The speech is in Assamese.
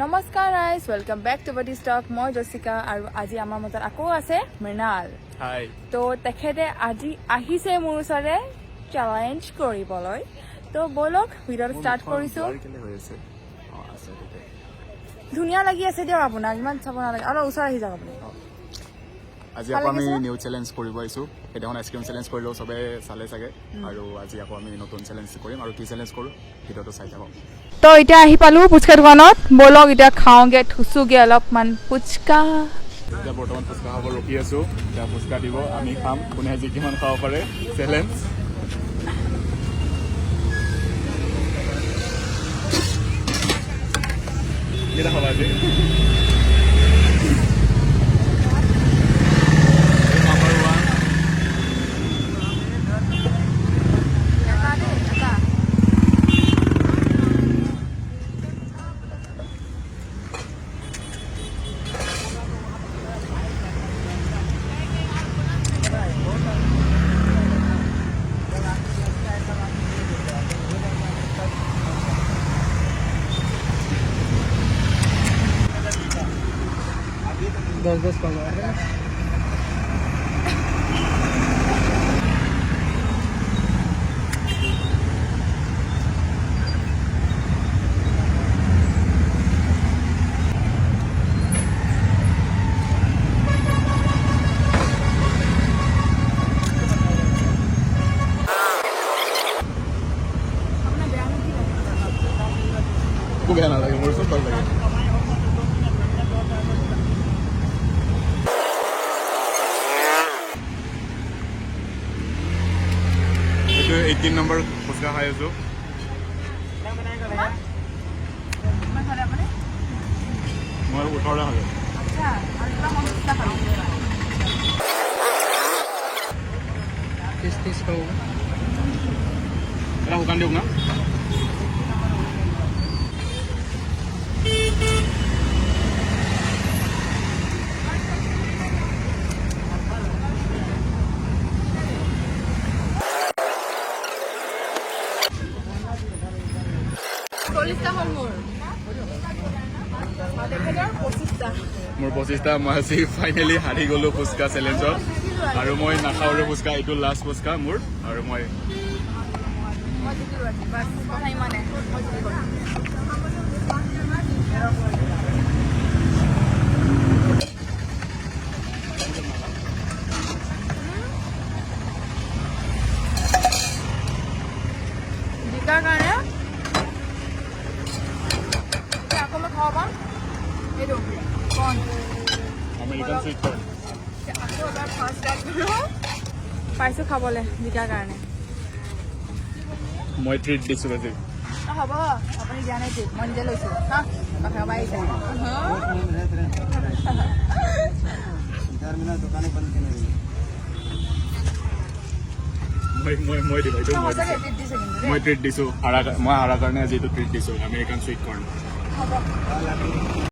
নমস্কাৰ guys, welcome back to Body Stock. মই জছিকা আৰু আজি আমাৰ মাজত আকৌ আছে মৃণাল। হাই। তো তেখেতে আজি আহিছে মোৰ ওচৰলৈ চেলেঞ্জ কৰিবলৈ। তো বলক ভিডিঅ'টো ষ্টাৰ্ট কৰিছোঁ। ধুনীয়া লাগি আছে দিয়ক আপোনাক, ইমান চাব নালাগে। অলপ ওচৰ আহি যাওক আপুনি। আজি আকৌ আমি নিউ চেলেঞ্জ কৰিব আহিছোঁ। সেইদিনাখন আইচক্ৰীম চেলেঞ্জ কৰিলেও চবে চালে চাগে, আৰু আজি আকৌ আমি নতুন চেলেঞ্জ কৰিম। আৰু কি চেলেঞ্জ কৰোঁ ভিডিঅ'টো চাই থাকক। তো এতিয়া আহি পালোঁ ফুচকা দোকানত। বলক এতিয়া খাওঁগে, থুচোগে অলপমান ফুচকা। এতিয়া বৰ্তমান ফুচকা খাব ৰখি আছোঁ। এতিয়া ফুচকা দিব, আমি খাম। কোনে আজি কিমান খাব পাৰে চেলেঞ্জ। কেইটা খাবা আজি? दस कम বেয়া নালাগে, মোৰ চব ভাল লাগে। এইটো 18 নম্বৰ ফুচকা খাই আছোঁ। মই 18টা খালোঁ। तीस का होगा। এটা শুকান দিয়ক না। মোৰ 25টা। মই আজি ফাইনেলি হাৰি গ'লোঁ ফুচকা চেলেঞ্জত, আৰু মই নাখাওঁ আৰু ফুচকা। এইটো লাষ্ট ফুচকা মোৰ, আৰু মই জিকাৰ কাৰণে আকৌ মই খাব পাম এইটো কণ আমেৰিকান চুইট কৰ্ণ আকৌ এবাৰ ফাৰ্ষ্ট পাইছোঁ খাবলৈ জিকাৰ কাৰণে। মই ট্ৰিট দিছোঁ আজি। হ'ব আপুনি দিয়া নাই ট্ৰিট, মই নিজে লৈছোঁ হা। কথা ক'ব আহিছে। মই ট্ৰিট দিছোঁ। মই হাৰা কাৰণে আজি এইটো ট্ৰিট দিছোঁ, আমেৰিকান চুইট কৰ্ণ।